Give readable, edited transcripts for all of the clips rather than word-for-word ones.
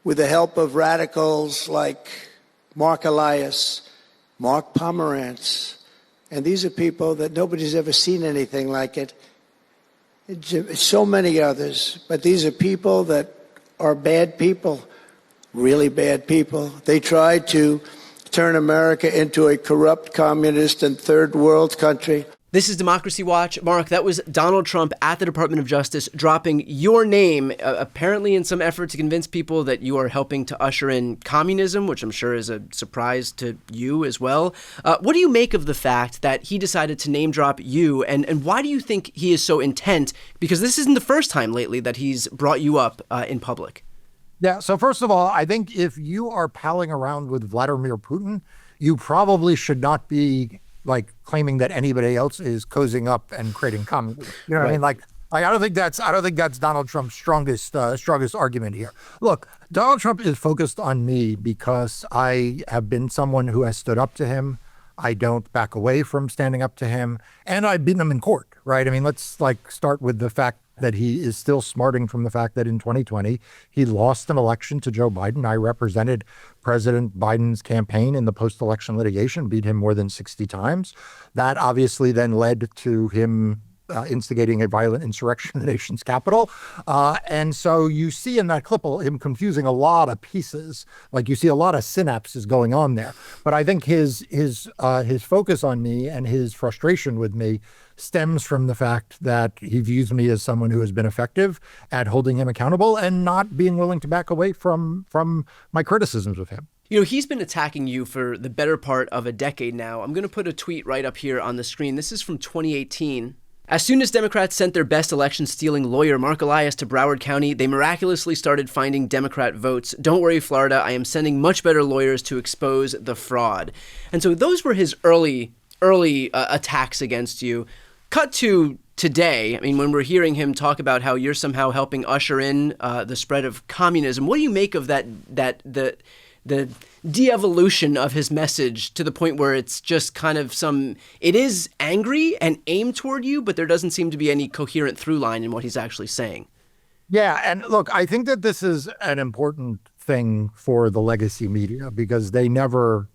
with the help of radicals like Marc Elias, Mark Pomerantz, and these are people that nobody's ever seen anything like it. So many others, but these are people that are bad people, really bad people. They tried to turn America into a corrupt, communist, and third world country. This is Democracy Watch. Mark, that was Donald Trump at the Department of Justice dropping your name, apparently in some effort to convince people that you are helping to usher in communism, which I'm sure is a surprise to you as well. What do you make of the fact that he decided to name drop you, and why do you think he is so intent? Because this isn't the first time lately that he's brought you up in public. Yeah, so first of all, I think if you are palling around with Vladimir Putin, you probably should not be claiming that anybody else is cozying up and creating communism. You know what I mean? I don't think that's Donald Trump's strongest argument here. Look, Donald Trump is focused on me because I have been someone who has stood up to him. I don't back away from standing up to him, and I've beaten him in court, right? I mean, let's start with the fact that he is still smarting from the fact that in 2020, he lost an election to Joe Biden. I represented President Biden's campaign in the post-election litigation, beat him more than 60 times. That obviously then led to him instigating a violent insurrection in the nation's capital. And so you see in that clip him confusing a lot of pieces. You see a lot of synapses going on there. But I think his focus on me and his frustration with me stems from the fact that he views me as someone who has been effective at holding him accountable and not being willing to back away from my criticisms of him. You know, he's been attacking you for the better part of a decade now. I'm going to put a tweet right up here on the screen. This is from 2018. As soon as Democrats sent their best election-stealing lawyer, Marc Elias, to Broward County, they miraculously started finding Democrat votes. Don't worry, Florida, I am sending much better lawyers to expose the fraud. And so those were his early attacks against you. Cut to today, I mean, when we're hearing him talk about how you're somehow helping usher in the spread of communism, what do you make of the de-evolution of his message to the point where it's just kind of it is angry and aimed toward you, but there doesn't seem to be any coherent through line in what he's actually saying? Yeah, and look, I think that this is an important thing for the legacy media because they never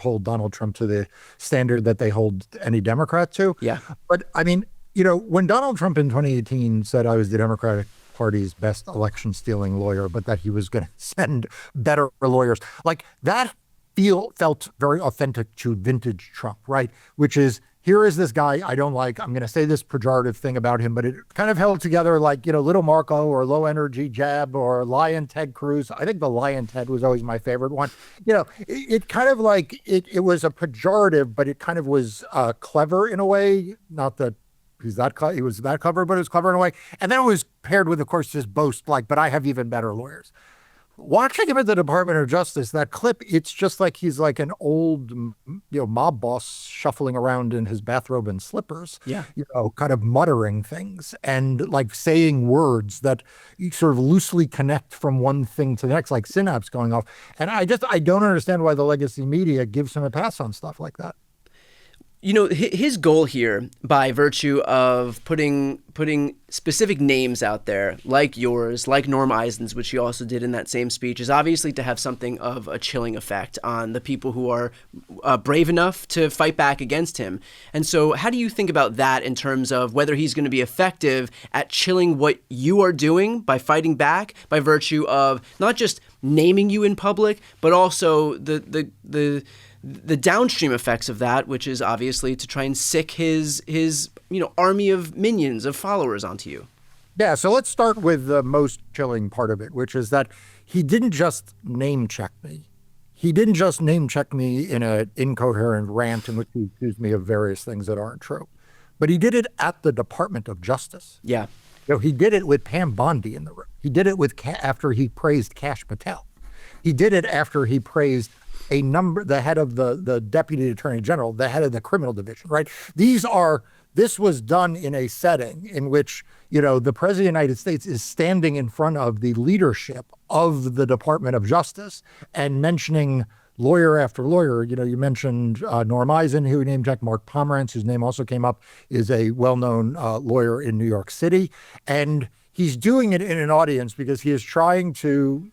hold Donald Trump to the standard that they hold any Democrat to. Yeah. But I mean, when Donald Trump in 2018 said I was the Democratic Party's best election stealing lawyer, but that he was going to send better lawyers, that felt very authentic to vintage Trump, right? Which is, here is this guy I don't like. I'm going to say this pejorative thing about him, but it kind of held together Little Marco or Low Energy Jab or Lion Ted Cruz. I think the Lion Ted was always my favorite one. It kind of it was a pejorative, but it kind of was clever in a way. Not that he was that clever, but it was clever in a way. And then it was paired with, of course, this boast but I have even better lawyers. Watching him at the Department of Justice, that clip, it's just like he's like an old, mob boss shuffling around in his bathrobe and slippers, kind of muttering things and saying words that you sort of loosely connect from one thing to the next, like synapse going off. And I don't understand why the legacy media gives him a pass on stuff like that. His goal here, by virtue of putting specific names out there, like yours, like Norm Eisen's, which he also did in that same speech, is obviously to have something of a chilling effect on the people who are brave enough to fight back against him. And so how do you think about that in terms of whether he's going to be effective at chilling what you are doing by fighting back, by virtue of not just naming you in public, but also the downstream effects of that, which is obviously to try and sick his army of minions, of followers onto you? Yeah, so let's start with the most chilling part of it, which is that he didn't just name check me. He didn't just name check me in an incoherent rant in which he accused me of various things that aren't true, but he did it at the Department of Justice. Yeah. He did it with Pam Bondi in the room. He did it after he praised Kash Patel. He did it after he praised the head of the Deputy Attorney General, the head of the criminal division, right? This was done in a setting in which, the President of the United States is standing in front of the leadership of the Department of Justice and mentioning lawyer after lawyer. You mentioned Norm Eisen, who named Jack Mark Pomerantz, whose name also came up, is a well-known lawyer in New York City. And he's doing it in an audience because he is trying to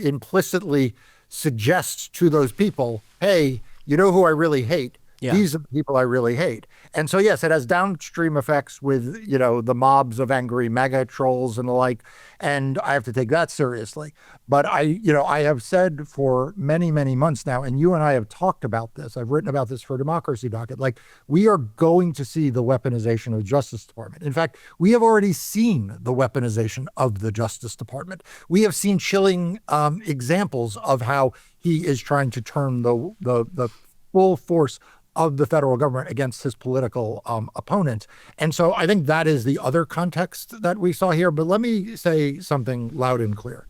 implicitly suggest to those people, hey, you know who I really hate? Yeah. These are the people I really hate. And so, yes, it has downstream effects with, the mobs of angry MAGA trolls and the like. And I have to take that seriously. But I have said for many, many months now, and you and I have talked about this, I've written about this for Democracy Docket, like we are going to see the weaponization of the Justice Department. In fact, we have already seen the weaponization of the Justice Department. We have seen chilling examples of how he is trying to turn the full force of the federal government against his political opponent. And so I think that is the other context that we saw here. But let me say something loud and clear.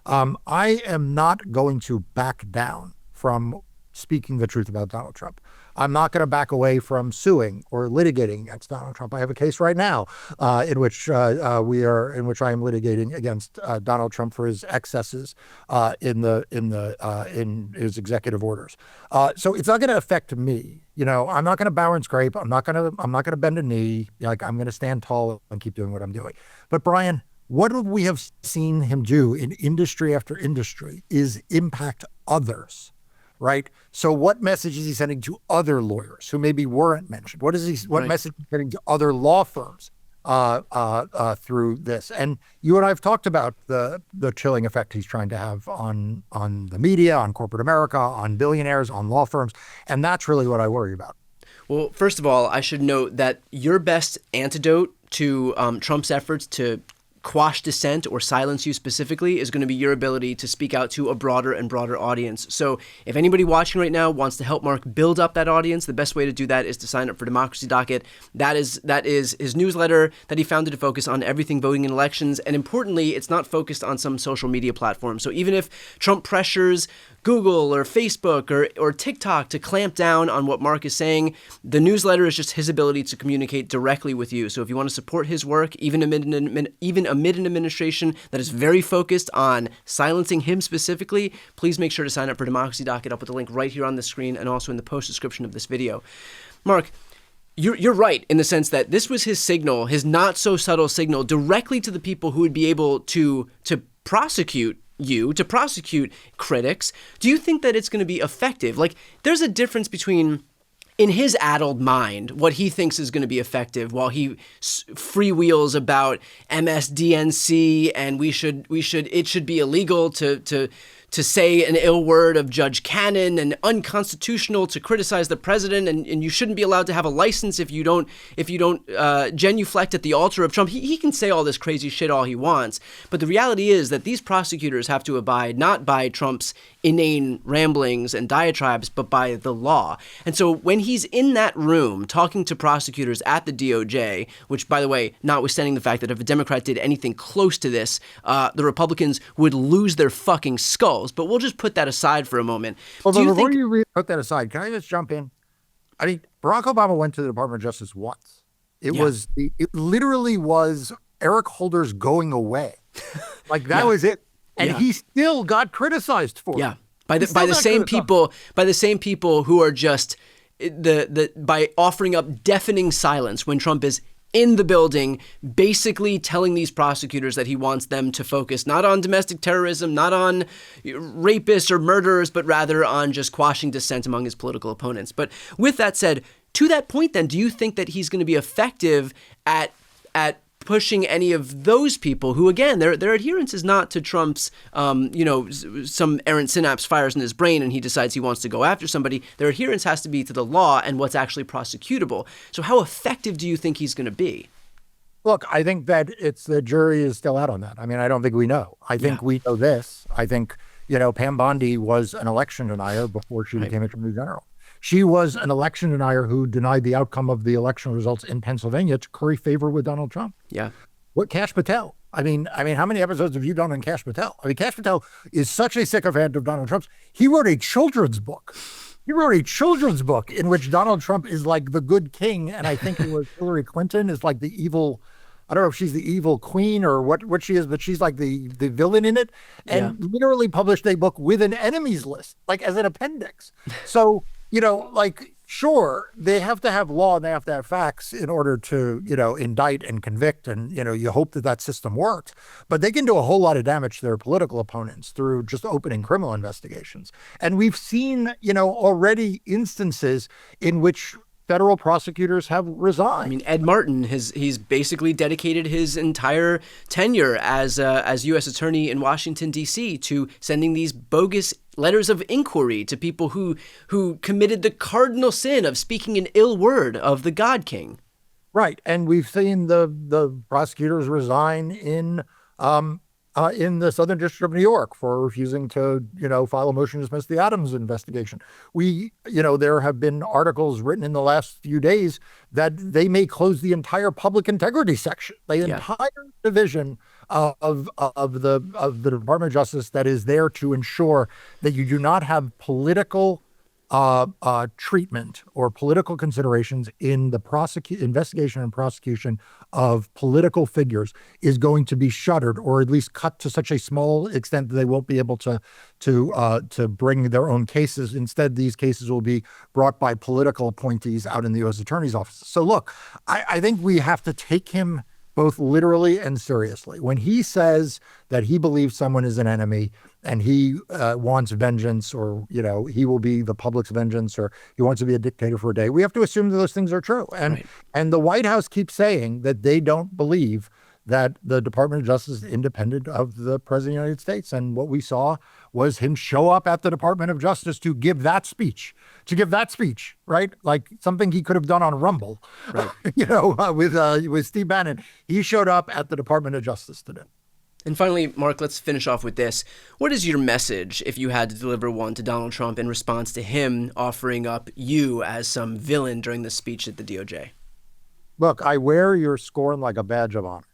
I am not going to back down from speaking the truth about Donald Trump. I'm not going to back away from suing or litigating against Donald Trump. I have a case right now in which I am litigating against Donald Trump for his excesses in his executive orders. So it's not going to affect me. I'm not going to bow and scrape. I'm not going to bend a knee. Like, I'm going to stand tall and keep doing what I'm doing. But Brian, what we have seen him do in industry after industry is impact others. Right. So what message is he sending to other lawyers who maybe weren't mentioned? What message is he sending to other law firms through this? And you and I have talked about the chilling effect he's trying to have on the media, on corporate America, on billionaires, on law firms. And that's really what I worry about. Well, first of all, I should note that your best antidote to Trump's efforts to quash dissent or silence you specifically is going to be your ability to speak out to a broader and broader audience. So if anybody watching right now wants to help Marc build up that audience, the best way to do that is to sign up for Democracy Docket. That is his newsletter that he founded to focus on everything voting and elections. And importantly, it's not focused on some social media platform. So even if Trump pressures Google or Facebook or TikTok to clamp down on what Marc is saying, the newsletter is just his ability to communicate directly with you. So if you want to support his work, even amid an administration that is very focused on silencing him specifically, please make sure to sign up for Democracy Docket. I'll put the link right here on the screen and also in the post description of this video. Marc, you're right in the sense that this was his signal, his not so subtle signal directly to the people who would be able to prosecute critics. Do you think that it's going to be effective? Like, there's a difference between, in his addled mind, what he thinks is going to be effective while he freewheels about MSDNC and it should be illegal to say an ill word of Judge Cannon and unconstitutional to criticize the president, and you shouldn't be allowed to have a license if you don't genuflect at the altar of Trump. He can say all this crazy shit all he wants, but the reality is that these prosecutors have to abide not by Trump's inane ramblings and diatribes, but by the law. And so when he's in that room talking to prosecutors at the DOJ, which, by the way, notwithstanding the fact that if a Democrat did anything close to this, the Republicans would lose their fucking skulls. But we'll just put that aside for a moment. Well, before you put that aside, can I just jump in? I mean, Barack Obama went to the Department of Justice once. It literally was Eric Holder's going away. Like, that was it. And he still got criticized for it. By the same people who are just by offering up deafening silence when Trump is in the building, basically telling these prosecutors that he wants them to focus not on domestic terrorism, not on rapists or murderers, but rather on just quashing dissent among his political opponents. But with that said, to that point then, do you think that he's going to be effective at pushing any of those people who, again, their adherence is not to Trump's, some errant synapse fires in his brain and he decides he wants to go after somebody. Their adherence has to be to the law and what's actually prosecutable. So how effective do you think he's going to be? Look, I think that the jury is still out on that. I mean, I don't think we know. I think we know this. I think, Pam Bondi was an election denier before she became Attorney General. She was an election denier who denied the outcome of the election results in Pennsylvania to curry favor with Donald Trump. Yeah. What Kash Patel? I mean, how many episodes have you done on Kash Patel? I mean, Kash Patel is such a sycophant of Donald Trump's. He wrote a children's book. In which Donald Trump is like the good king, and I think it was Hillary Clinton is like the evil. I don't know if she's the evil queen or what she is, but she's like the villain in it, and literally published a book with an enemies list, like as an appendix. So. Sure, they have to have law and they have to have facts in order to, indict and convict. And, you hope that that system works. But they can do a whole lot of damage to their political opponents through just opening criminal investigations. And we've seen, already instances in which federal prosecutors have resigned. I mean, Ed Martin, he's basically dedicated his entire tenure as U.S. attorney in Washington, D.C. to sending these bogus letters of inquiry to people who committed the cardinal sin of speaking an ill word of the God King. Right. And we've seen the prosecutors resign in the Southern District of New York for refusing to, file a motion to dismiss the Adams investigation. There have been articles written in the last few days that they may close the entire public integrity section, the entire division of the Department of Justice that is there to ensure that you do not have political treatment or political considerations in the investigation and prosecution of political figures is going to be shuttered, or at least cut to such a small extent that they won't be able to bring their own cases. Instead, these cases will be brought by political appointees out in the U.S. Attorney's office. So look, I think we have to take him both literally and seriously. When he says that he believes someone is an enemy and he wants vengeance, or, he will be the public's vengeance, or he wants to be a dictator for a day, we have to assume that those things are true. And the White House keeps saying that they don't believe that the Department of Justice is independent of the President of the United States. And what we saw was him show up at the Department of Justice to give that speech, right? Like something he could have done on Rumble, right? With Steve Bannon. He showed up at the Department of Justice today. And finally, Marc, let's finish off with this. What is your message, if you had to deliver one, to Donald Trump in response to him offering up you as some villain during the speech at the DOJ? Look, I wear your scorn like a badge of honor.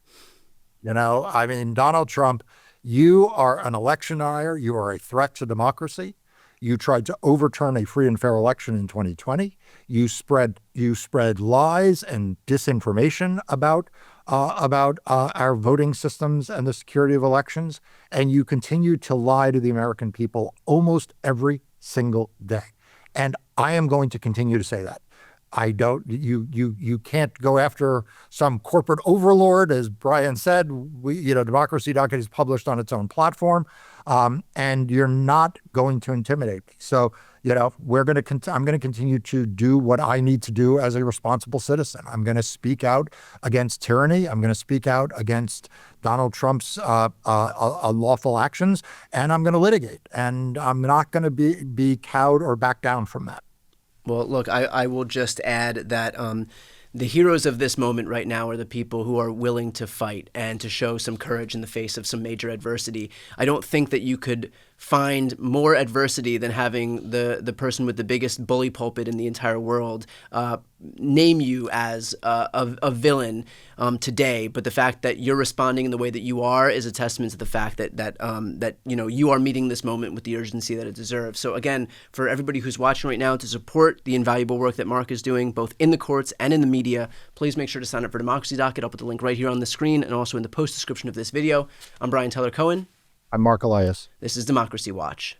Donald Trump, you are an election denier. You are a threat to democracy. You tried to overturn a free and fair election in 2020. You spread lies and disinformation about our voting systems and the security of elections, and you continue to lie to the American people almost every single day. And I am going to continue to say that. You can't go after some corporate overlord, as Brian said. Democracy Docket is published on its own platform, and you're not going to intimidate me. So, I'm going to continue to do what I need to do as a responsible citizen. I'm going to speak out against tyranny. I'm going to speak out against Donald Trump's unlawful actions, and I'm going to litigate. And I'm not going to be cowed or back down from that. Well, look, I will just add that the heroes of this moment right now are the people who are willing to fight and to show some courage in the face of some major adversity. I don't think that you could find more adversity than having the person with the biggest bully pulpit in the entire world name you as a villain today. But the fact that you're responding in the way that you are is a testament to the fact that you are meeting this moment with the urgency that it deserves. So again, for everybody who's watching right now, to support the invaluable work that Marc is doing, both in the courts and in the media, please make sure to sign up for Democracy Docket. I'll put the link right here on the screen and also in the post description of this video. I'm Brian Tyler Cohen. I'm Marc Elias. This is Democracy Watch.